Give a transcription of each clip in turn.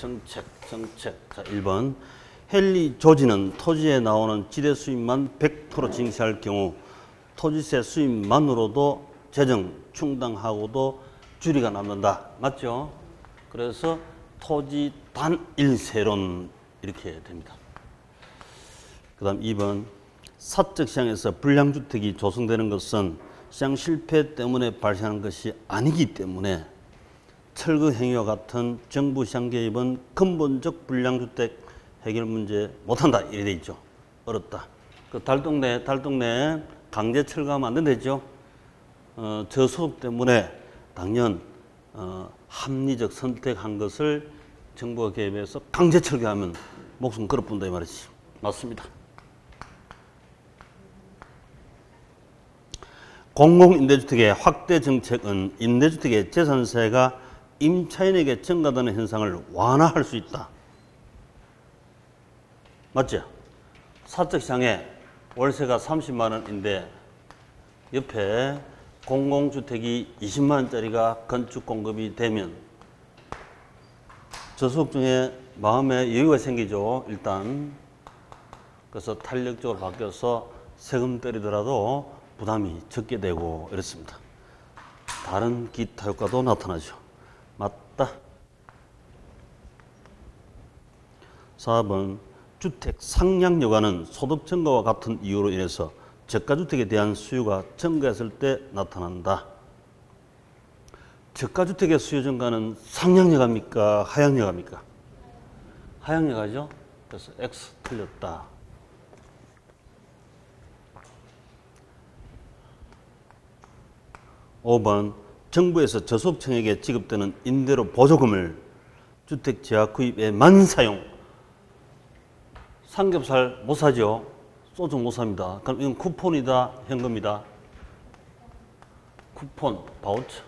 정책. 자, 1번. 헨리 조지는 토지에 나오는 지대 수입만 100% 징수할 경우 토지세 수입만으로도 재정 충당하고도 줄이가 남는다. 맞죠? 그래서 토지 단일세론 이렇게 됩니다. 그 다음 2번. 사적 시장에서 불량주택이 조성되는 것은 시장 실패 때문에 발생하는 것이 아니기 때문에 철거 행위와 같은 정부 시장 개입은 근본적 불량주택 해결 문제 못한다. 이래 돼 있죠. 어렵다. 그 달동네 강제 철거하면 안 된다죠. 저소득 때문에 당연 합리적 선택한 것을 정부가 개입해서 강제 철거하면 목숨 걸어뿐다 이 말이지. 맞습니다. 공공임대주택의 확대 정책은 임대주택의 재산세가 임차인에게 증가되는 현상을 완화할 수 있다. 맞죠? 사적 시장에 월세가 30만 원인데 옆에 공공주택이 20만 원짜리가 건축 공급이 되면 저소득 중에 마음에 여유가 생기죠. 일단. 그래서 탄력적으로 바뀌어서 세금 때리더라도 부담이 적게 되고 이렇습니다. 다른 기타 효과도 나타나죠. 맞다. 4번. 주택 상량 여과는 소득 증가와 같은 이유로 인해서 저가주택에 대한 수요가 증가했을 때 나타난다. 저가주택의 수요 증가는 상량 여가입니까? 하향 여가입니까? 하향 여가죠. 그래서 X 틀렸다. 5번. 정부에서 저소득층에게 지급되는 임대료 보조금을 주택 재화 구입에만 사용. 삼겹살 못 사죠. 소주 못 삽니다. 그럼 이건 쿠폰이다, 현금이다. 쿠폰, 바우처.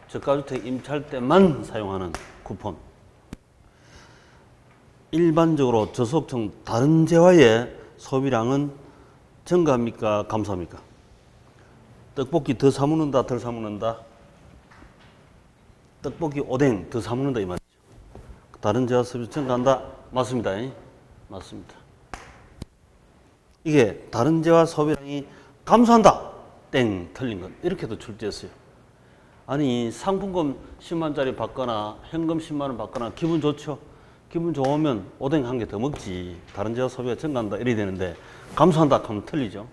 저가주택 임차할 때만 사용하는 쿠폰. 일반적으로 저소득층 다른 재화의 소비량은 증가합니까? 감소합니까? 떡볶이 더 사 먹는다, 덜 사 먹는다? 떡볶이 오뎅 더 사 먹는다 이 말이죠. 다른 재화 소비 증가한다? 맞습니다. 맞습니다. 이게 다른 재화 소비량이 감소한다. 땡, 틀린 건. 이렇게도 출제했어요. 아니 상품권 10만짜리 받거나 현금 10만 원 받거나 기분 좋죠. 기분 좋으면 오뎅 한 개 더 먹지. 다른 재화 소비가 증가한다 이래야 되는데 감소한다 하면 틀리죠.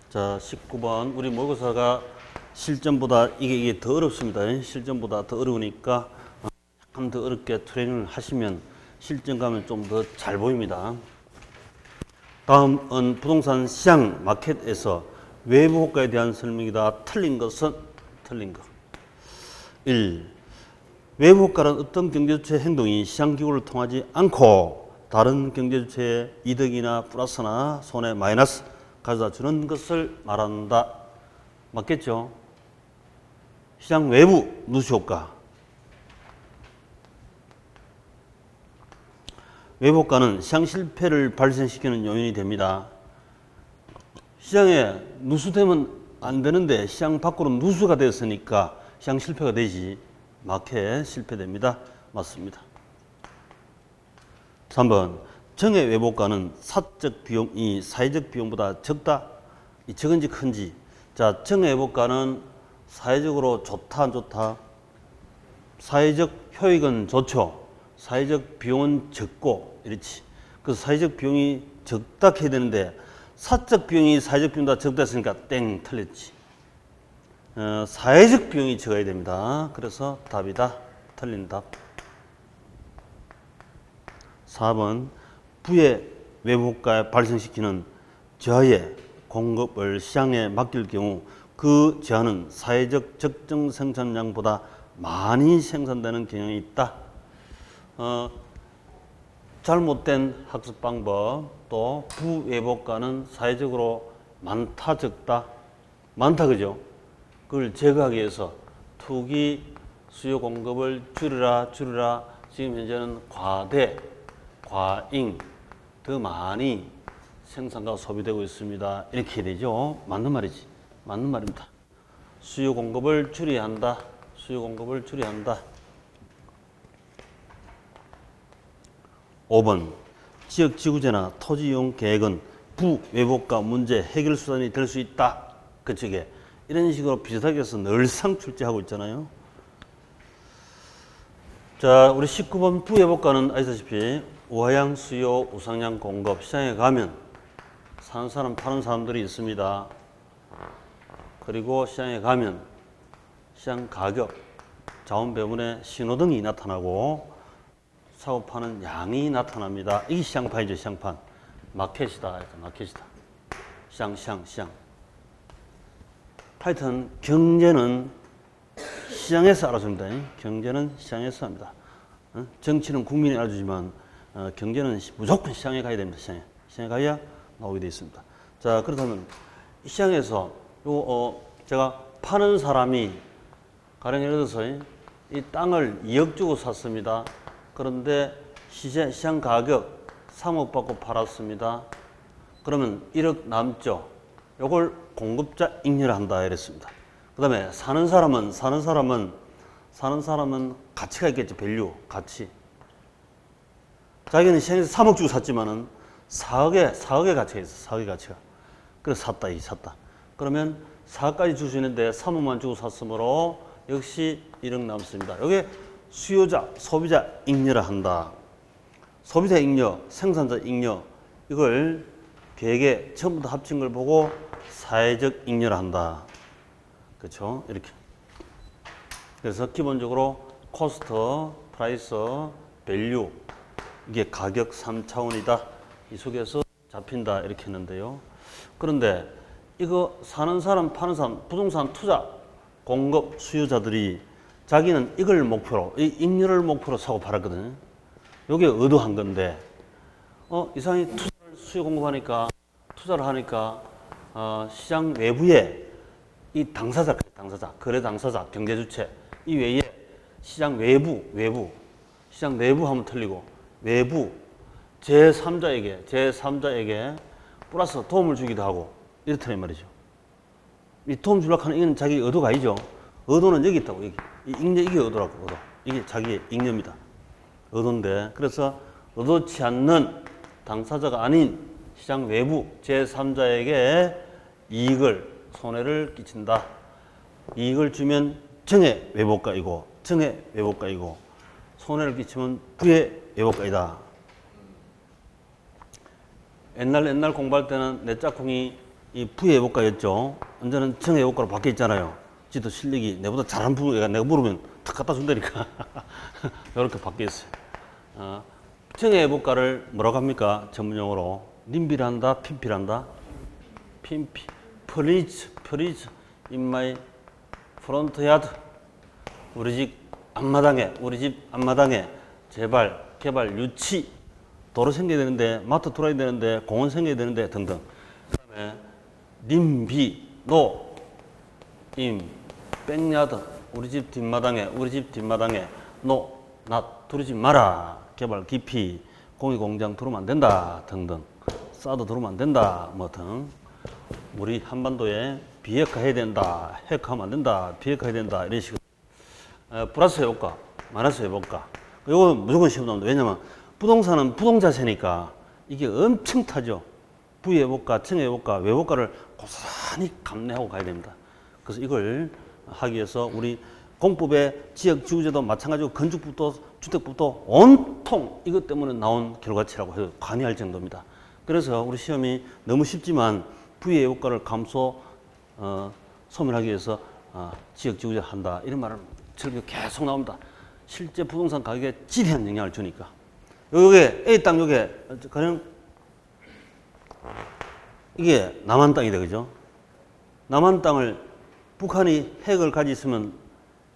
자, 19번. 우리 모의고사가 실전보다 이게 더 어렵습니다. 실전보다 더 어려우니까 약간 더 어렵게 트레이닝을 하시면 실전 가면 좀 더 잘 보입니다. 다음은 부동산 시장 마켓에서 외부 호가에 대한 설명이다. 틀린 것은 틀린 것. 1. 외부 호가는 어떤 경제주체의 행동이 시장기구를 통하지 않고 다른 경제주체의 이득이나 플러스나 손해 마이너스 가져다 주는 것을 말한다. 맞겠죠? 시장 외부 누수효과. 외부 효과는 시장 실패를 발생시키는 요인이 됩니다. 시장에 누수되면 안 되는데 시장 밖으로 누수가 됐으니까 시장 실패가 되지. 마켓 실패됩니다. 맞습니다. 3번. 정의 외부 효과는 사적 비용이 사회적 비용보다 적다. 이 적은지 큰지. 자, 정의 외부 효과는 사회적으로 좋다 안 좋다? 사회적 효익은 좋죠. 사회적 비용은 적고 이렇지. 그래서 사회적 비용이 적다 해야 되는데 사적 비용이 사회적 비용보다 적다 했으니까 땡 틀렸지. 사회적 비용이 적어야 됩니다. 그래서 답이다. 틀린 답. 4번. 부의 외부 효과에 발생시키는 저하의 공급을 시장에 맡길 경우 그 저하는 사회적 적정 생산량보다 많이 생산되는 경향이 있다. 잘못된 학습 방법 또 부외부 효과는 사회적으로 많다 적다? 많다 그죠? 그걸 제거하기 위해서 투기 수요 공급을 줄여라 지금 현재는 과대 과잉 더 많이 생산과 소비되고 있습니다. 이렇게 되죠. 맞는 말이지. 맞는 말입니다. 수요 공급을 줄여야 한다. 수요 공급을 줄여야 한다. 5번 지역지구제나 토지이용 계획은 부외복가 문제 해결 수단이 될 수 있다. 그쪽에 이런 식으로 비슷하게 해서 늘상 출제하고 있잖아요. 자, 우리 19번 부외복가는 아시다시피 우하양 수요 우상향 공급 시장에 가면 사는 사람 파는 사람들이 있습니다. 그리고 시장에 가면 시장 가격, 자원 배분의 신호등이 나타나고 사고 파는 양이 나타납니다. 이게 시장판이죠. 시장판. 마켓이다. 마켓이다. 시장. 하여튼 경제는 시장에서 알아줍니다. 경제는 시장에서 합니다. 정치는 국민이 알아주지만 경제는 무조건 시장에 가야 됩니다. 시장에 가야 나오게 되어 있습니다. 자, 그렇다면 이 시장에서 제가 파는 사람이 가령 예를 들어서 이 땅을 2억 주고 샀습니다. 그런데 시장 가격 3억 받고 팔았습니다. 그러면 1억 남죠. 요걸 공급자 잉여를 한다 이랬습니다. 그 다음에 사는 사람은 가치가 있겠죠. 밸류, 가치. 자기는 시장에서 3억 주고 샀지만은 4억의 가치가 있어. 4억의 가치가. 그래서 샀다. 그러면 4억까지 줄 수 있는데 3억만 주고 샀으므로 역시 1억 남습니다. 이게 수요자, 소비자 잉여를 한다. 소비자 잉여, 생산자 잉여 이걸 계획에 전부 다 합친 걸 보고 사회적 잉여를 한다. 그렇죠? 이렇게. 그래서 기본적으로 코스트, 프라이스, 밸류 이게 가격 3차원이다. 이 속에서 잡힌다 이렇게 했는데요. 그런데 이거 사는 사람, 파는 사람, 부동산 투자, 공급, 수요자들이 자기는 이걸 목표로, 이 잉여를 목표로 사고 팔았거든요. 요게 의도한 건데, 이상이 수요 공급하니까, 투자를 하니까, 시장 외부에 이 당사자, 거래 당사자, 경제 주체, 이 외에 시장 외부, 시장 내부 하면 틀리고, 외부, 제3자에게 플러스 도움을 주기도 하고, 이렇다는 말이죠. 이 도움 주려고 하는 이건 자기 의도가 아니죠. 의도는 여기 있다고, 여기. 이게 의도라고, 의도. 이게 자기의 잉여입니다. 의도인데, 그래서 의도치 않는 당사자가 아닌 시장 외부 제3자에게 손해를 끼친다. 이익을 주면 정의 외복가이고, 손해를 끼치면 부의 외복가이다. 옛날 공부할 때는 내 짝꿍이 이 부의 외복가였죠. 언제는 정의 외복가로 바뀌어 있잖아요. 지도 실력이 내보다 잘한 부가 내가 물으면 탁 갖다 준다니까. 이렇게 바뀌어 있어요. 정의 외복가를 뭐라고 합니까? 전문용어로. 님비란다, 핀피란다. 핀피. Please in my front yard. 우리 집 앞마당에 재발, 개발, 유치, 도로 생겨야 되는데, 마트 돌아야 되는데, 공원 생겨야 되는데 등등. 그다음에 님비, 노, 임, 백야드, 우리 집 뒷마당에, 노, 낫, 들어오지 마라. 개발 깊이, 공유공장 들어오면 안 된다 등등. 싸도 들어오면 안 된다 뭐 등. 우리 한반도에 비핵화해야 된다, 핵화하면 안 된다, 비핵화해야 된다 이런 식으로. 플러스 해볼까, 마이너스 해볼까. 이거 무조건 시험 나옵니다. 왜냐면 부동산은 부동자세니까 이게 엄청 타죠. 부해볼까, 청해볼까, 외볼까를 고스란히 감내하고 가야 됩니다. 그래서 이걸 하기 위해서 우리 공법의 지역지구제도 마찬가지고 건축법도 주택법도 온통 이것 때문에 나온 결과치라고 해도 관여할 정도입니다. 그래서 우리 시험이 너무 쉽지만 부의 효과를 소멸하기 위해서 지역지구제 한다 이런 말을 저렇게 계속 나옵니다. 실제 부동산 가격에 지대한 영향을 주니까. 요게 A 땅 요게 그냥 이게 남한 땅이다 그죠? 남한 땅을 북한이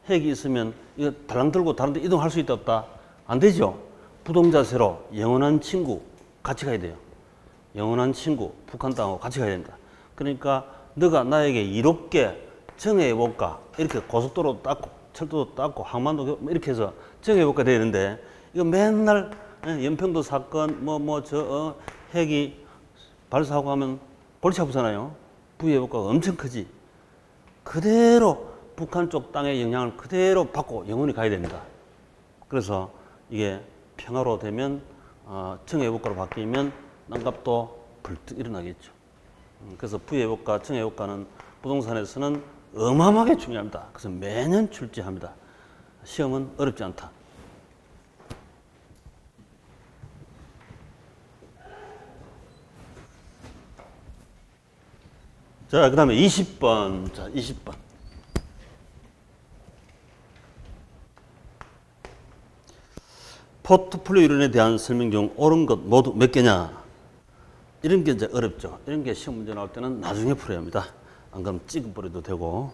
핵이 있으면 이거 달랑 들고 다른 데 이동할 수 있다 없다? 안 되죠. 부동자세로 영원한 친구 같이 가야 돼요. 영원한 친구 북한 땅하고 같이 가야 된다. 그러니까 너가 나에게 이롭게 정해볼까 이렇게 고속도로 닦고 철도도 닦고 항만도 이렇게 해서 정해볼까 되는데 이거 맨날 연평도 사건 핵이 발사하고 하면 골치 아프잖아요. 부의해볼까가 엄청 크지. 그대로 북한 쪽 땅의 영향을 그대로 받고 영원히 가야 됩니다. 그래서 이게 평화로 되면 정해국가로 바뀌면 난갑도 불뚝 일어나겠죠. 그래서 부해국가, 정해국가는 부동산에서는 어마어마하게 중요합니다. 그래서 매년 출제합니다. 시험은 어렵지 않다. 자, 그 다음에 20번. 자, 20번. 포트폴리오 이론에 대한 설명 중 옳은 것 모두 몇 개냐? 이런 게 이제 어렵죠. 이런 게 시험 문제 나올 때는 나중에 풀어야 합니다. 안 그러면 찍어버려도 되고.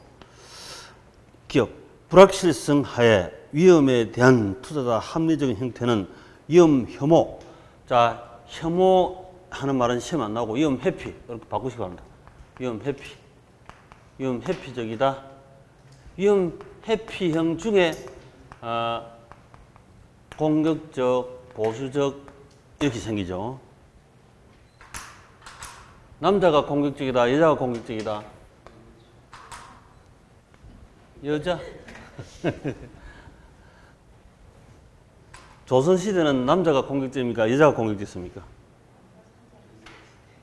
기억. 불확실성 하에 위험에 대한 투자자 합리적인 형태는 위험 혐오. 자, 혐오 하는 말은 시험 안 나오고 위험 회피. 이렇게 바꾸시기 바랍니다. 위험 회피. 위험 회피적이다. 위험 회피형 중에 공격적, 보수적 이렇게 생기죠. 남자가 공격적이다, 여자가 공격적이다. 여자. 조선시대는 남자가 공격적입니까? 여자가 공격적입니까?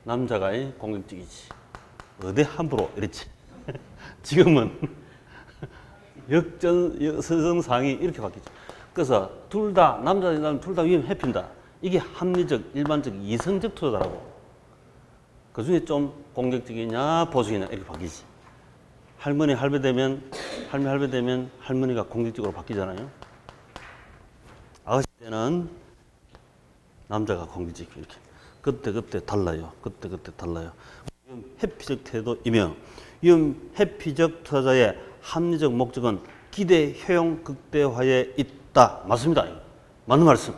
남자가 공격적이지. 어디 함부로 이랬지. 지금은 서정상이 이렇게 바뀌죠. 그래서 둘 다, 남자, 여자 둘 다 위험 회피인다. 이게 합리적, 일반적, 이성적 투자다라고. 그 중에 좀 공격적이냐, 보수이냐, 이렇게 바뀌지. 할머니, 할배 되면, 할배 되면 할머니가 공격적으로 바뀌잖아요. 아가씨 때는 남자가 공격적이고, 이렇게. 그때 달라요. 그때 달라요. 위험 회피적 태도이며, 위험 회피적 투자자의 합리적 목적은 기대 효용 극대화에 있다. 맞습니다. 맞는 말씀.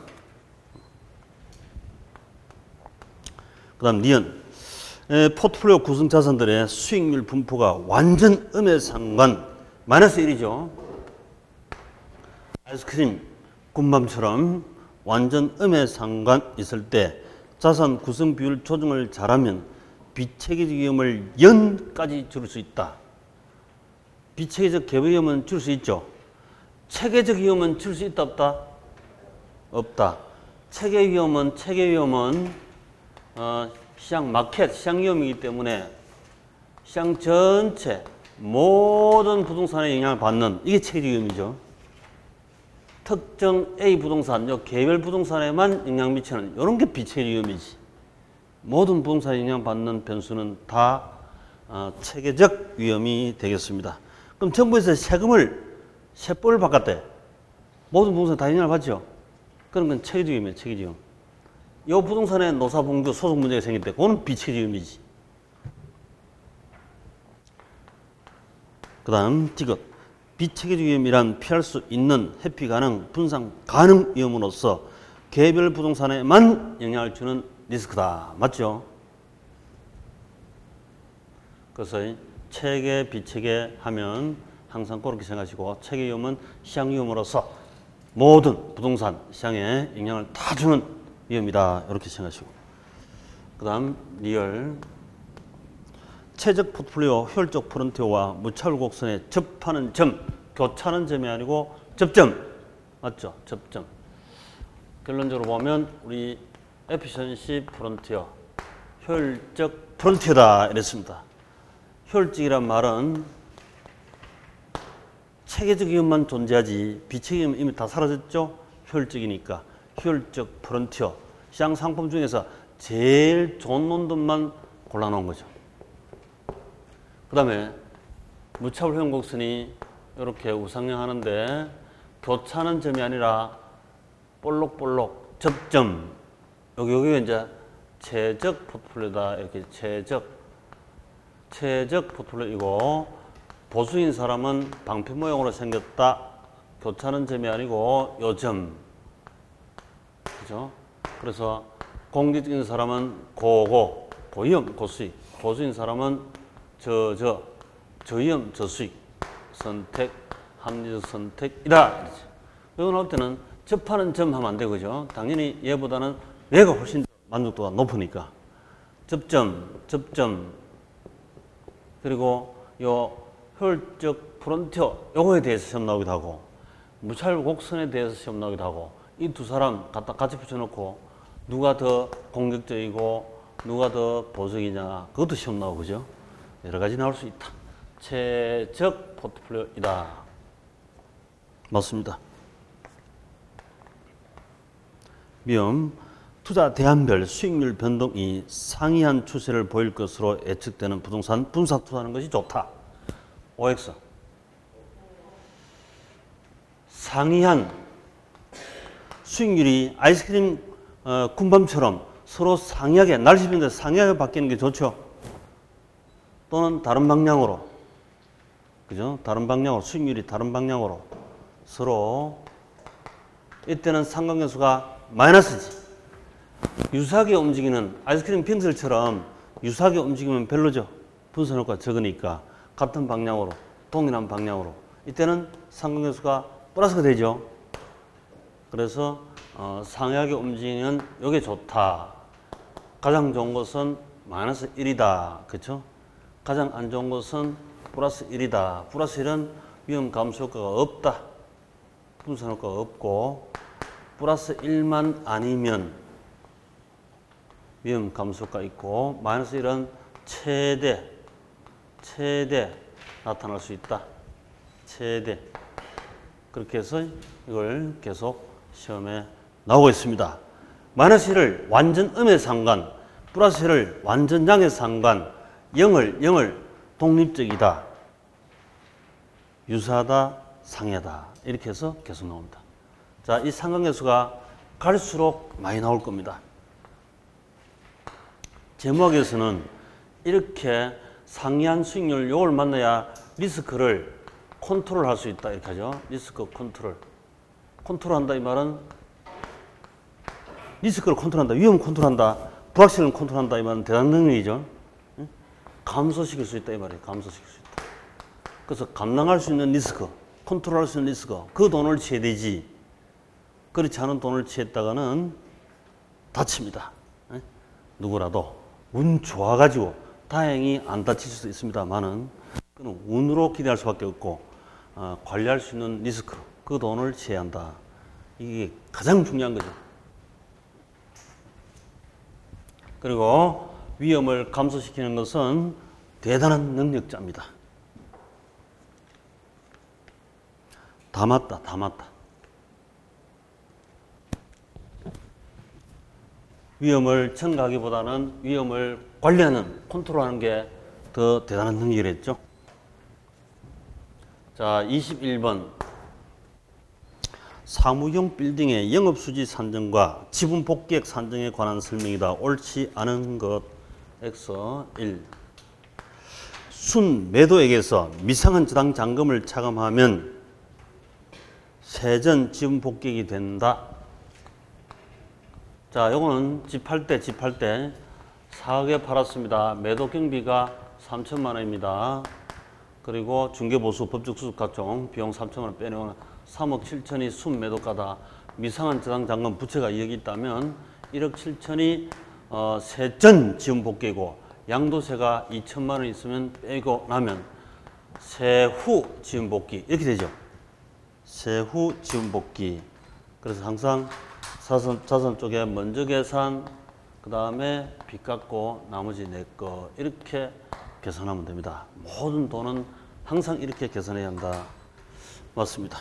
그 다음 니은. 포트폴리오 구성 자산들의 수익률 분포가 완전 음해상관 마이너스 1이죠. 아이스크림, 군밤처럼 완전 음해상관 있을 때 자산 구성 비율 조정을 잘하면 비체계적 위험을 연까지 줄일 수 있다. 비체계적 개별 위험은 줄일 수 있죠. 체계적 위험은 줄일 수 있다 없다? 없다. 체계 위험은 시장 마켓, 시장 위험이기 때문에 시장 전체 모든 부동산에 영향을 받는 이게 체계적 위험이죠. 특정 A 부동산, 개별 부동산에만 영향 미치는 이런 게 비체계적 위험이지. 모든 부동산에 영향받는 변수는 다 체계적 위험이 되겠습니다. 그럼 정부에서 세법을 바꿨대. 모든 부동산에 다 영향을 받죠. 그런 건 체계적 위험이에요. 체계적 위험. 이 부동산에 노사봉주 소송 문제가 생길 때 그거는 비체계적 위험이지. 그 다음 디귿. 비체계적 위험이란 피할 수 있는 회피 가능, 분산 가능 위험으로서 개별 부동산에만 영향을 주는 리스크다. 맞죠? 그래서 체계, 비체계 하면 항상 그렇게 생각하시고 체계 위험은 시장 위험으로서 모든 부동산 시장에 영향을 다 주는 위험이다. 이렇게 생각하시고. 그 다음 리얼. 최적 포트폴리오 효율적 프론티어와 무차별 곡선에 접하는 점. 교차하는 점이 아니고 접점. 맞죠? 접점. 결론적으로 보면 우리 에피션시 프론티어, 효율적 프론티어다 이랬습니다. 효율적이란 말은 체계적 위험만 존재하지 비체계 위험은 이미 다 사라졌죠. 효율적이니까 효율적 프론티어, 시장 상품 중에서 제일 좋은 놈들만 골라놓은 거죠. 그 다음에 무차별 효용 곡선이 이렇게 우상향 하는데 교차하는 점이 아니라 볼록볼록 접점. 여기 이제 최적 포트폴리오다. 이렇게 최적 포트폴리오이고 보수인 사람은 방패 모양으로 생겼다. 교차하는 점이 아니고 요 점. 그죠? 그래서 공격적인 사람은 고위험, 고수익. 보수인 사람은 저위험, 저수익. 선택, 합리적 선택이다. 이거 나올 때는 접하는 점 하면 안 되고, 그죠? 당연히 얘보다는 얘가 훨씬 만족도가 높으니까. 접점. 그리고 요 효율적 프론티어 요거에 대해서 시험 나오기도 하고 무차별 곡선에 대해서 시험 나오기도 하고 이 두 사람 갖다 같이 붙여놓고 누가 더 공격적이고 누가 더 보수적이냐 그것도 시험 나오고 그죠? 여러 가지 나올 수 있다. 최적 포트폴리오이다. 맞습니다. 미음 투자 대안별 수익률 변동이 상이한 추세를 보일 것으로 예측되는 부동산 분사 투자하는 것이 좋다. OX 상이한 수익률이 아이스크림 군밤처럼 서로 상이하게 날씨 변동에 상이하게 바뀌는 게 좋죠. 또는 다른 방향으로 그죠? 다른 방향으로 수익률이 다른 방향으로 서로 이때는 상관계수가 마이너스지. 유사하게 움직이는 아이스크림 빈들처럼 유사하게 움직이면 별로죠. 분산 효과가 적으니까 같은 방향으로 동일한 방향으로 이때는 상관계수가 플러스가 되죠. 그래서 상이하게 움직이는 이게 좋다. 가장 좋은 것은 마이너스 1이다. 그렇죠? 가장 안 좋은 것은 플러스 1이다. 플러스 1은 위험 감소 효과가 없다. 분산 효과가 없고 플러스 1만 아니면 위험 감소 효과가 있고 마이너스 1은 최대 나타날 수 있다. 최대. 그렇게 해서 이걸 계속 시험에 나오고 있습니다. 마이너스 1을 완전 음의 상관, 플러스 1을 완전 양의 상관, 0을 독립적이다. 유사하다, 상이하다. 이렇게 해서 계속 나옵니다. 자, 이 상관계수가 갈수록 많이 나올 겁니다. 제목에서는 이렇게 상이한 수익률 요걸 만나야 리스크를 컨트롤 할 수 있다. 이렇게 하죠. 리스크 컨트롤. 컨트롤한다 이 말은 리스크를 컨트롤한다. 위험 컨트롤한다. 불확실을 컨트롤한다 이 말은 대단한 능력이죠. 감소시킬 수 있다 이 말이에요. 감소시킬 수 있다. 그래서 감당할 수 있는 리스크, 컨트롤할 수 있는 리스크 그 돈을 취해야 되지. 그렇지 않은 돈을 취했다가는 다칩니다. 누구라도 운 좋아가지고 다행히 안 다칠 수도 있습니다만은 그는 운으로 기대할 수밖에 없고 관리할 수 있는 리스크 그 돈을 취해야 한다. 이게 가장 중요한 거죠. 그리고 위험을 감소시키는 것은 대단한 능력자입니다. 다 맞다. 다 맞다. 위험을 첨가하기보다는 위험을 관리하는, 컨트롤하는 게 더 대단한 능력이랬죠. 자, 21번. 사무용 빌딩의 영업수지 산정과 지분 복귀액 산정에 관한 설명이다. 옳지 않은 것. X 1. 순 매도액에서 미상한 저당 잔금을 차감하면 세전 지분 복귀액이 된다. 자, 요거는 집 팔 때 4억에 팔았습니다. 매도 경비가 3천만 원입니다. 그리고 중개보수, 법적수습 각종 비용 3천만 원 빼내면 3억 7천이 순매도가다. 미상한 저당 잔금 부채가 2억이 있다면 1억 7천이 세전 지분 복귀고 양도세가 2천만 원 있으면 빼고 나면 세후 지분 복귀 이렇게 되죠. 세후 지분 복귀. 그래서 항상 자산 쪽에 먼저 계산, 그 다음에 빚 갚고 나머지 내 거 이렇게 계산하면 됩니다. 모든 돈은 항상 이렇게 계산해야 한다. 맞습니다.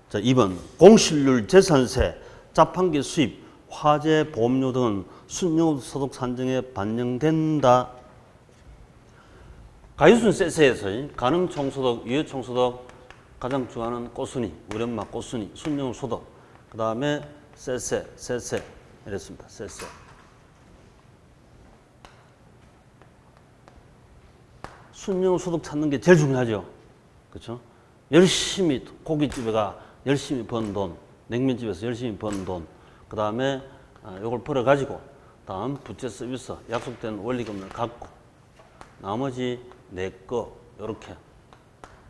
자, 2번. 공실률, 재산세, 자판기 수입, 화재, 보험료 등은 순영업소득 산정에 반영된다. 가유순 세세에서 가능총소득, 유효총소득 가장 좋아하는 꽃순이, 우리 엄마 꽃순이, 순영업소득, 그 다음에 세세 이랬습니다. 세세. 순영업소득 찾는 게 제일 중요하죠. 그렇죠? 열심히 고깃집에 가 열심히 번 돈, 냉면집에서 열심히 번 돈, 그 다음에 이걸 벌어가지고 다음 부채 서비스 약속된 원리금을 갖고 나머지 내 거 이렇게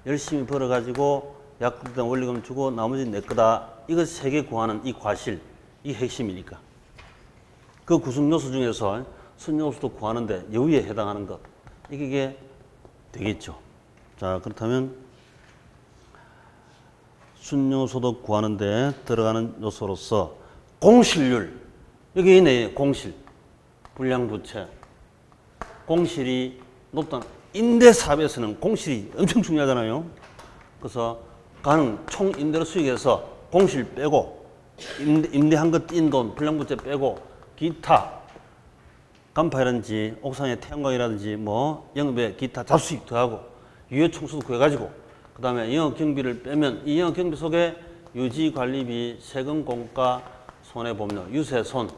열심히 벌어가지고 약속된 원리금 주고 나머지 내 거다. 이거 세 개 구하는 이 과실, 이 핵심이니까. 그 구성 요소 중에서 순용소득 구하는데 여기에 해당하는 것. 이게 되겠죠. 자, 그렇다면 순용소득 구하는데 들어가는 요소로서 공실률. 여기 있네, 공실. 불량부채. 공실이 높다는 임대사업에서는 공실이 엄청 중요하잖아요. 그래서 가능 총 임대료 수익에서 공실 빼고 임대한 것 띈 돈, 불량부채 빼고 기타 간파라든지 옥상의 태양광이라든지 뭐 영업에 기타 잡수익 더하고 유효총수도 구해가지고 그 다음에 영업경비를 빼면 이 영업경비 속에 유지관리비, 세금공과, 손해보험료, 유세손,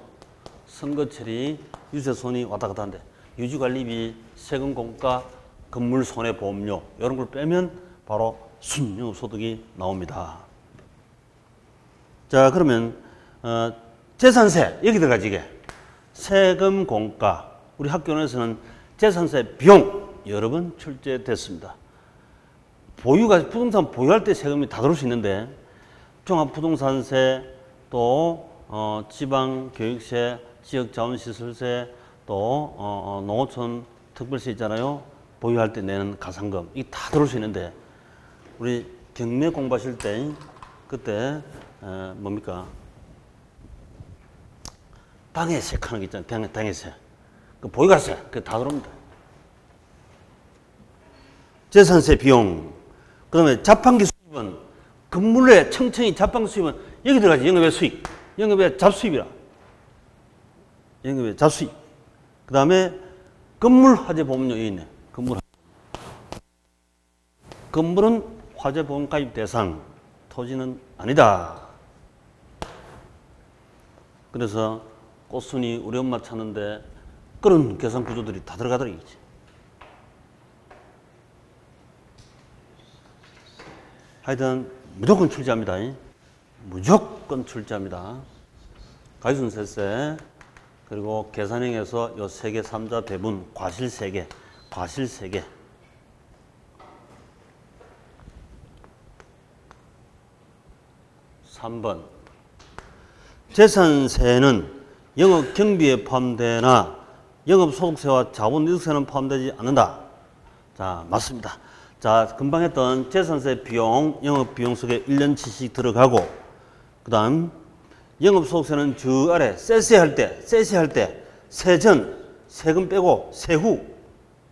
선거처리, 유세손이 왔다 갔다 하는데 유지관리비, 세금공과, 건물 손해보험료 이런 걸 빼면 바로 순영업소득이 나옵니다. 자, 그러면 재산세 여기 들어가지 이게. 세금공과 우리 학교에서는 재산세 비용 여러 번 출제됐습니다. 보유가 부동산 보유할 때 세금이 다 들어올 수 있는데 종합부동산세 또 지방교육세, 지역자원시설세 또 농어촌 특별세 있잖아요. 보유할 때 내는 가산금 이게 다 들어올 수 있는데 우리 경매 공부하실 때 그때 뭡니까? 당해세 하는 게 있잖아요. 당해세. 그 보유가세. 그게 다 들어옵니다. 재산세 비용. 그 다음에 자판기 수입은 건물의 청청이 자판기 수입은 여기 들어가지. 영업의 수익. 영업의 잡수입이라. 영업의 잡수입. 그 다음에 건물 화재보험료 여기 있네. 건물은 화재보험 가입 대상. 토지는 아니다. 그래서 꽃순이 우리 엄마 찾는데 그런 계산 구조들이 다 들어가더라고요. 하여튼 무조건 출제합니다. 무조건 출제합니다. 가위순세세 그리고 계산형에서 요 3개 3자 배분 과실 3개 과실 3개 3번 재산세는 영업경비에 포함되나 영업소득세와 자본이득세는 포함되지 않는다. 자, 맞습니다. 자, 금방 했던 재산세 비용, 영업비용 속에 1년치씩 들어가고 그 다음 영업소득세는 저 아래 세세할 때 세전, 세금 빼고 세후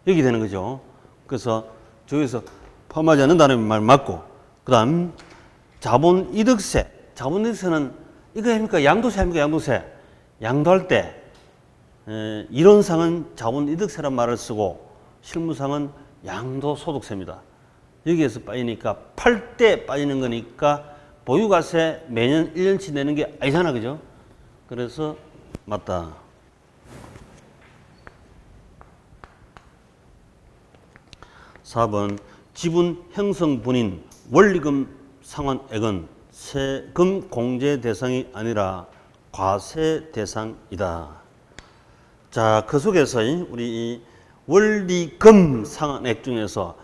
여기 되는 거죠. 그래서 저기서 포함하지 않는다는 말 맞고 그 다음 자본이득세, 자본이득세는 이거 아닙니까? 양도세 아닙니까? 양도세. 양도할 때 이론상은 자본이득세란 말을 쓰고 실무상은 양도소득세입니다. 여기에서 빠지니까 팔 때 빠지는 거니까 보유가세 매년 1년치 내는 게 아니잖아. 그죠? 그래서 맞다. (4번) 지분 형성분인 원리금 상환액은 세금 공제 대상이 아니라 과세 대상이다. 자, 그 속에서 우리 이 원리금 상환액 중에서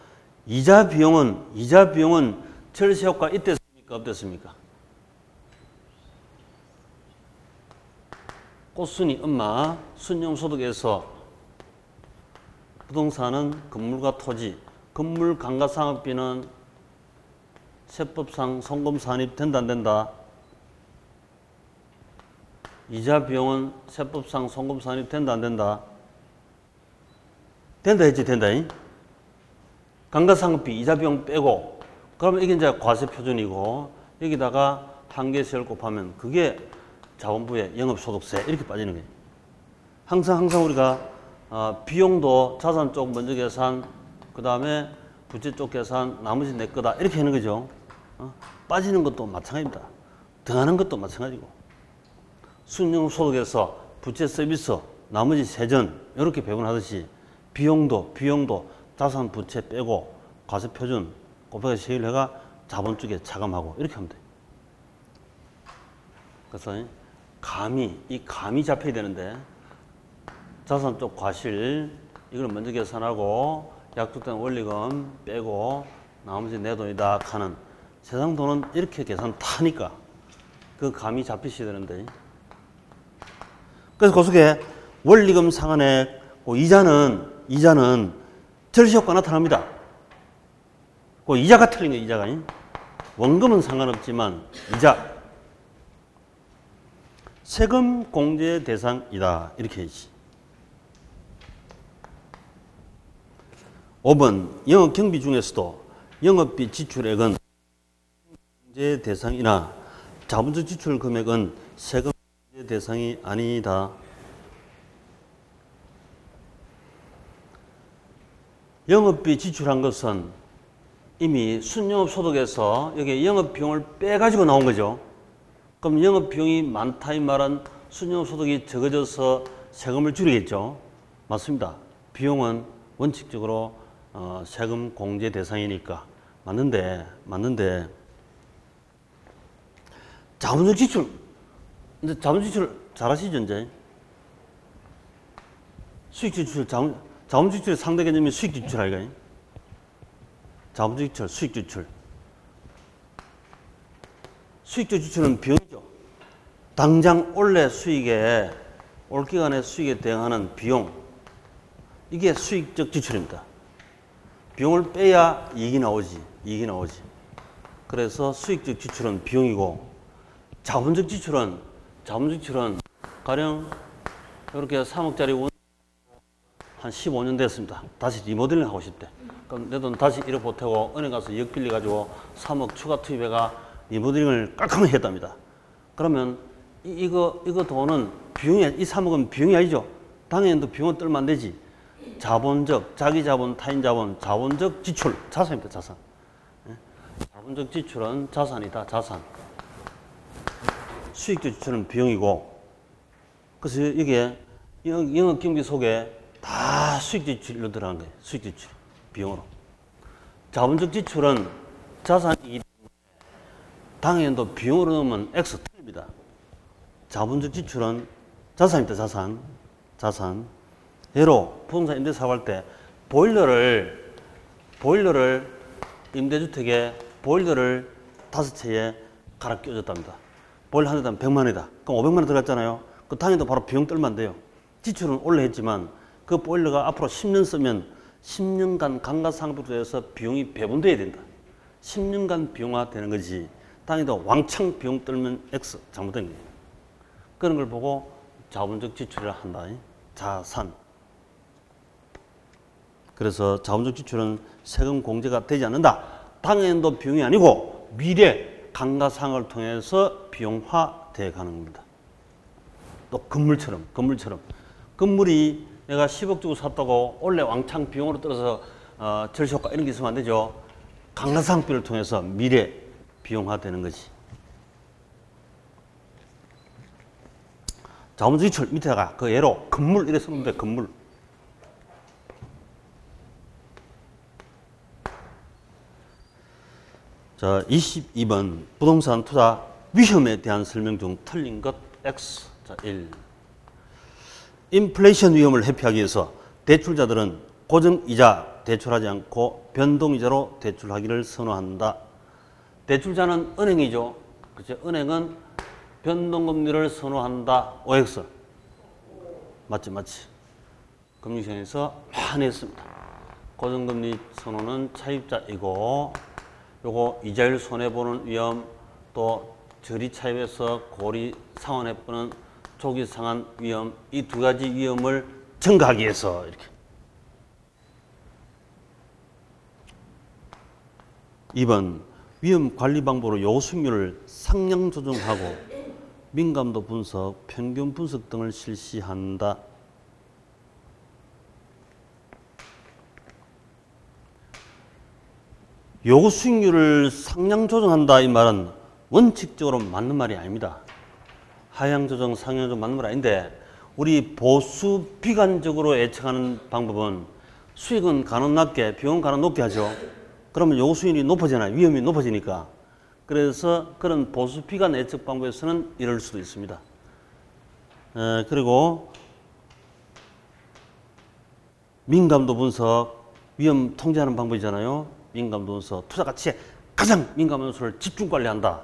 이자 비용은 절세 효과 있댔습니까? 없댔습니까? 꽃순이 엄마 순용소득에서 부동산은 건물과 토지, 건물 감가상각비는 세법상 송금 산입 된다 안 된다? 이자 비용은 세법상 송금 산입 된다 안 된다? 된다 했지 된다. 감가상각비 이자 비용 빼고 그러면 이게 이제 과세 표준이고 여기다가 한계세를 곱하면 그게 자본부의 영업소득세 이렇게 빠지는 거예요. 항상 우리가 비용도 자산 쪽 먼저 계산 그 다음에 부채 쪽 계산 나머지 내 거다 이렇게 하는 거죠. 빠지는 것도 마찬가지입니다. 더하는 것도 마찬가지고 순영소득에서 부채 서비스 나머지 세전 이렇게 배분하듯이 비용도 자산 부채 빼고 과세 표준 곱하기 세율 해가 자본 쪽에 차감하고 이렇게 하면 돼. 그래서 이 감이 잡혀야 되는데 자산 쪽 과실 이걸 먼저 계산하고 약속된 원리금 빼고 나머지 내 돈이다 하는 세상 돈은 이렇게 계산 타니까 그 감이 잡히셔야 되는데 그래서 그 속에 원리금 상환액 그 이자는 절세효과 나타납니다. 그 이자가 틀린 거예요. 이자가. 원금은 상관없지만 이자. 세금 공제 대상이다. 이렇게 해야지. 5번 영업 경비 중에서도 영업비 지출액은 공제 대상이나 자본적 지출 금액은 세금 공제 대상이 아니다. 영업비 지출한 것은 이미 순영업소득에서 여기 영업비용을 빼가지고 나온 거죠. 그럼 영업비용이 많다 이 말은 순영업소득이 적어져서 세금을 줄이겠죠. 맞습니다. 비용은 원칙적으로 세금 공제 대상이니까 맞는데 자본적 지출, 근데 자본적 지출 잘 아시죠 이제? 수익 지출, 자본적 지출의 상대 개념이 수익 지출 아이가? 자본적 지출, 수익 지출. 수익적 지출은 비용이죠. 당장 올해 수익에 올 기간의 수익에 대응하는 비용. 이게 수익적 지출입니다. 비용을 빼야 이익이 나오지. 그래서 수익적 지출은 비용이고 자본적 지출은 가령 이렇게 3억짜리 원 한 15년 됐습니다. 다시 리모델링 하고 싶대. 그럼 내 돈 다시 1억 보태고 은행 가서 2억 빌려가지고 3억 추가 투입해가 리모델링을 깔끔하게 했답니다. 그러면 이거 돈은 비용이, 이 3억은 비용이 아니죠. 당연히 비용은 떨면 안 되지. 자본적, 자기 자본, 타인 자본, 자본적 지출, 자산입니다. 자산. 자본적 지출은 자산이다. 자산. 수익적 지출은 비용이고, 그래서 이게 영업경비 속에 다 수익적 지출로 들어간 거예요. 수익적 지출, 비용으로. 자본적 지출은 자산이기 때문에 당연히 비용으로 넣으면 X 틀립니다. 자본적 지출은 자산입니다. 자산. 예로 부동산 임대 사업할 때 보일러를 임대주택에 보일러를 5채에 갈아 끼워줬답니다. 보일러 한 대당 100만 원이다. 그럼 500만 원 들어갔잖아요. 그 당연히 바로 비용 떨면 안 돼요. 지출은 원래 했지만 그 보일러가 앞으로 10년 쓰면 10년간 감가상각비에서 비용이 배분돼야 된다. 10년간 비용화 되는 거지. 당연히 왕창 비용 떨면 X 잘못된 거예요. 그런 걸 보고 자본적 지출이라 한다. 자산. 그래서 자본적 지출은 세금 공제가 되지 않는다. 당연히 비용이 아니고 미래 감가상각을 통해서 비용화돼 가는 겁니다. 또 건물처럼 건물이 내가 10억 주고 샀다고 원래 왕창 비용으로 떨어서 절세효과 이런 게 있으면 안 되죠. 감가상각비를 통해서 미래 비용화되는 거지. 자본적 지출 밑에다가 그 예로 건물 이래 쓰는데 건물. 자, 22번 부동산 투자 위험에 대한 설명 중 틀린 것 X. 자, 1. 인플레이션 위험을 회피하기 위해서 대출자들은 고정이자 대출하지 않고 변동이자로 대출하기를 선호한다. 대출자는 은행이죠. 그렇죠? 은행은 변동금리를 선호한다. OX. 맞지? 금융시장에서 많이 했습니다. 고정금리 선호는 차입자이고 요거 이자율 손해보는 위험 또 저리 차입에서 고리 상환해보는 조기 상환 위험 이 두 가지 위험을 증가하기 위해서 이렇게. 2번 위험 관리 방법으로 요구 수익률을 상향 조정하고 민감도 분석, 평균 분석 등을 실시한다. 요구 수익률을 상향 조정한다 이 말은 원칙적으로 맞는 말이 아닙니다. 하향 조정, 상향 조정 맞는 말 아닌데 우리 보수 비관적으로 예측하는 방법은 수익은 가능 낮게, 비용은 가능 높게 하죠. 그러면 요구 수익률이 높아지잖아요. 위험이 높아지니까. 그래서 그런 보수 비관 예측 방법에서는 이럴 수도 있습니다. 그리고 민감도 분석, 위험 통제하는 방법이잖아요. 민감도 분석, 투자 가치에 가장 민감한 요소를 집중 관리한다.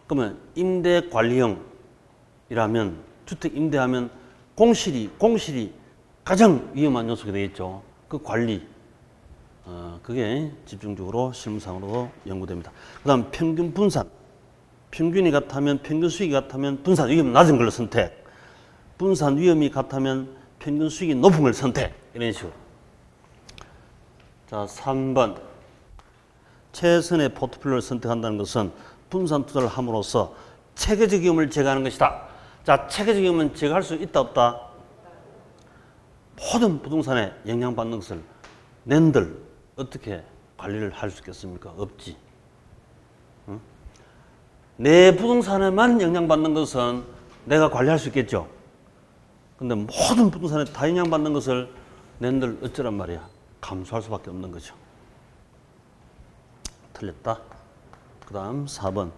그러면 임대 관리형이라면 주택 임대하면 공실이 가장 위험한 요소가 되겠죠. 그 관리. 그게 집중적으로 실무상으로 연구됩니다. 그 다음 평균 분산. 평균이 같으면 평균 수익이 같으면 분산 위험 낮은 걸 선택. 분산 위험이 같으면 평균 수익이 높은 걸 선택. 이런 식으로. 자, 3번. 최선의 포트폴리오를 선택한다는 것은 분산 투자를 함으로써 체계적 위험을 제거하는 것이다. 자, 체계적 위험은 제거할 수 있다, 없다? 모든 부동산에 영향받는 것을 낸들 어떻게 관리를 할 수 있겠습니까? 없지. 응? 내 부동산에만 영향받는 것은 내가 관리할 수 있겠죠. 근데 모든 부동산에 다 영향받는 것을 낸들 어쩌란 말이야. 감수할 수밖에 없는 거죠. 틀렸다. 그 다음 4번.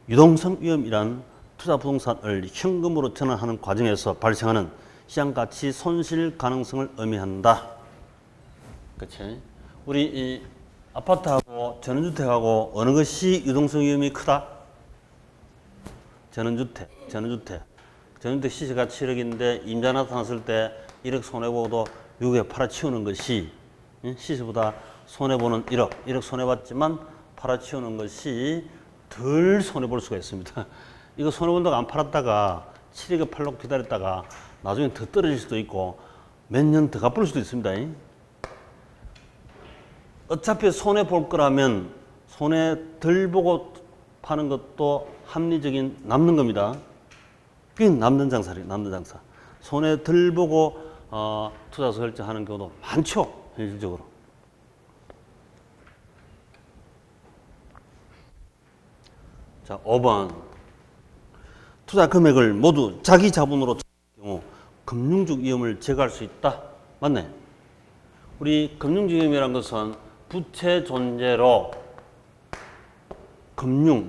유동성 위험이란 투자 부동산을 현금으로 전환하는 과정에서 발생하는 시장가치 손실 가능성을 의미한다. 그치? 우리 이 아파트하고 전원주택하고 어느 것이 유동성 위험이 크다? 전원주택. 전원주택 시세가 7억인데 임자 나타났을 때 1억 손해보고도 6억에 팔아치우는 것이 시세보다 손해보는 1억 손해봤지만 팔아치우는 것이 덜 손해볼 수가 있습니다. 이거 손해본다고 안 팔았다가 7억에 팔려고 기다렸다가 나중에 더 떨어질 수도 있고 몇 년 더 갚을 수도 있습니다. 어차피 손해볼 거라면 손해 덜 보고 파는 것도 합리적인 남는 겁니다. 그게 남는 장사래요. 남는 장사. 손해 덜 보고 투자서 결정하는 경우도 많죠. 현실적으로. 자, 5번. 투자 금액을 모두 자기 자본으로 찾는 경우 금융적 위험을 제거할 수 있다. 맞네. 우리 금융적 위험이라는 것은 부채 존재로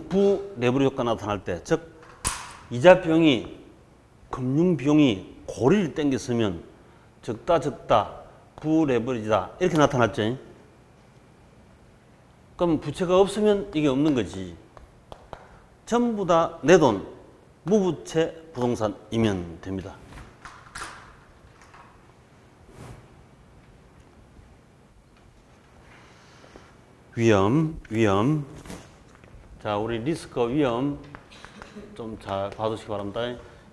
부 레버리지 효과가 나타날 때, 즉 이자 비용이 금융 비용이 고리를 땡겼으면 적다 부 레버리지다 이렇게 나타났죠. 그럼 부채가 없으면 이게 없는 거지. 전부 다 내 돈 무부채 부동산이면 됩니다. 위험. 자, 우리 리스크 위험 좀 잘 봐두시기 바랍니다.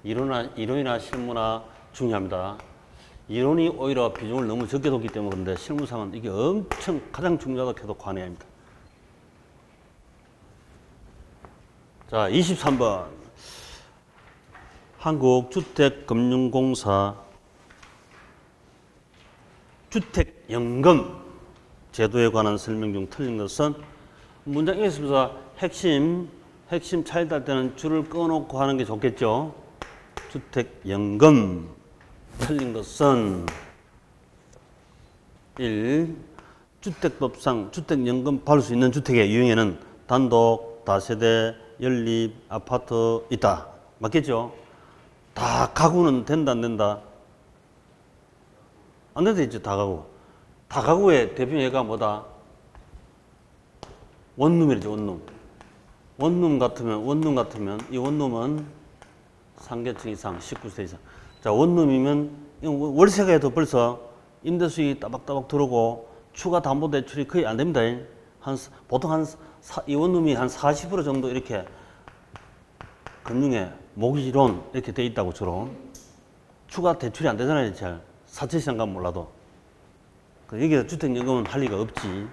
이론이나 실무나 중요합니다. 이론이 오히려 비중을 너무 적게 뒀기 때문에 그런데 실무상은 이게 엄청 가장 중요하다고 해도 과언이 아닙니다. 자, 23번. 한국주택금융공사 주택연금 제도에 관한 설명 중 틀린 것은 문장 읽으면서 핵심 차이달 때는 줄을 꺼놓고 하는 게 좋겠죠. 주택연금 틀린 것은 1. 주택법상 주택연금 받을 수 있는 주택의 유형에는 단독, 다세대, 연립, 아파트 있다. 맞겠죠? 다 가구는 된다 안 된다? 안 된다 했죠. 다 가구. 다 가구의 대표예가 뭐다? 원룸이죠. 원룸 같으면 이 원룸은 3계층 이상, 19세 이상. 자, 원룸이면 월세가 해도 벌써 임대수익이 따박따박 들어오고 추가 담보대출이 거의 안 됩니다. 보통 이 원룸이 한 40% 정도 이렇게 금융에 모기지론 이렇게 돼 있다고 주로. 추가 대출이 안 되잖아요. 잘 사채시장 가면 몰라도. 여기서 주택연금은 할 리가 없지.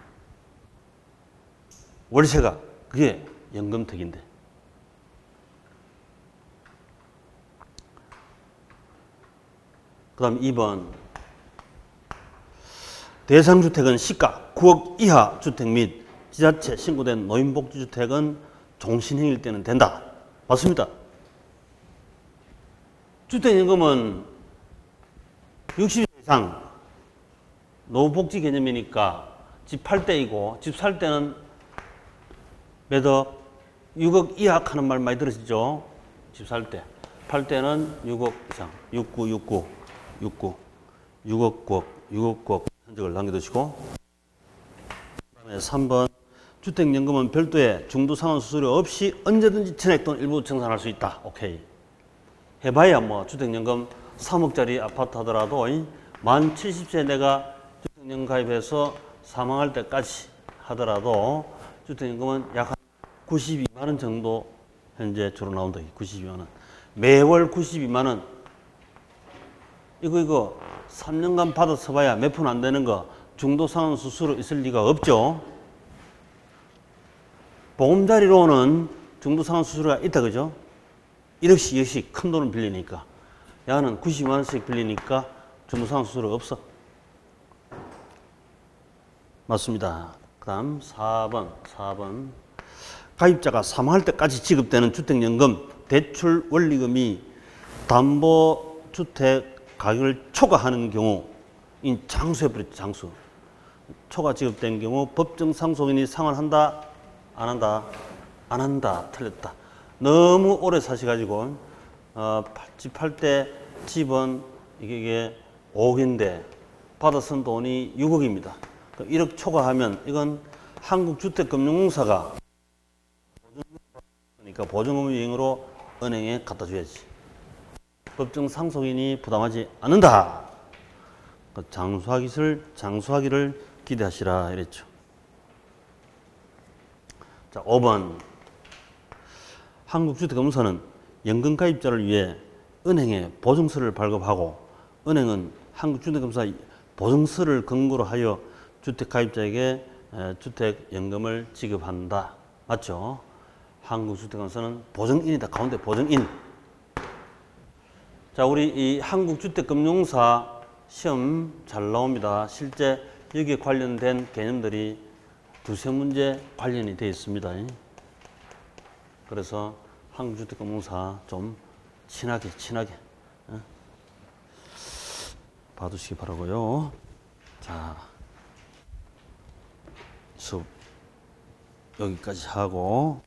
월세가 그게 연금택인데. 그 다음 2번. 대상주택은 시가 9억 이하 주택 및 지자체 신고된 노인복지주택은 종신행위일 때는 된다. 맞습니다. 주택연금은 60세 이상 노후복지 개념이니까 집 팔 때이고 집 살 때는 매덕 6억 이하 하는 말 많이 들으시죠? 집 살 때. 팔 때는 6억 이상. 6억 9억 현적을 남겨두시고. 그 다음에 3번. 주택연금은 별도의 중도상환 수수료 없이 언제든지 전액 또는 일부 청산할 수 있다. 오케이. 해봐야 뭐 주택연금 3억짜리 아파트 하더라도 만 70세 내가 주택연금 가입해서 사망할 때까지 하더라도 주택연금은 약 92만 원 정도 현재 주로 나온다. 92만 원. 매월 92만 원. 이거 3년간 받아서 봐야 몇 푼 안 되는 거 중도상환 수수료 있을 리가 없죠. 보험자리로는 중도상환 수수료가 있다, 그죠? 1억씩, 2억씩 큰 돈을 빌리니까. 야는 92만 원씩 빌리니까 중도상환 수수료가 없어. 맞습니다. 그 다음 4번. 가입자가 사망할 때까지 지급되는 주택연금 대출 원리금이 담보주택 가격을 초과하는 경우, 장수해버렸죠, 장수. 초과 지급된 경우 법정 상속인이 상환한다? 안 한다? 안 한다. 틀렸다. 너무 오래 사셔가지고 집 팔 때 집은 이게 5억인데 받아 쓴 돈이 6억입니다. 1억 초과하면 이건 한국주택금융공사가 그러니까 보증금융으로 은행에 갖다 줘야지. 법정 상속인이 부담하지 않는다. 장수하기를 기대하시라 이랬죠. 자, 5번. 한국주택금융공사는 연금가입자를 위해 은행에 보증서를 발급하고 은행은 한국주택금융공사 보증서를 근거로 하여 주택가입자에게 주택연금을 지급한다. 맞죠? 한국주택금융공사는 보증인이다. 가운데 보증인. 자, 우리 이 한국주택금융공사 시험 잘 나옵니다. 실제 여기에 관련된 개념들이 두세 문제 관련이 되어 있습니다. 그래서 한국주택금융공사 좀 친하게 봐두시기 바라고요. 자, 수업 여기까지 하고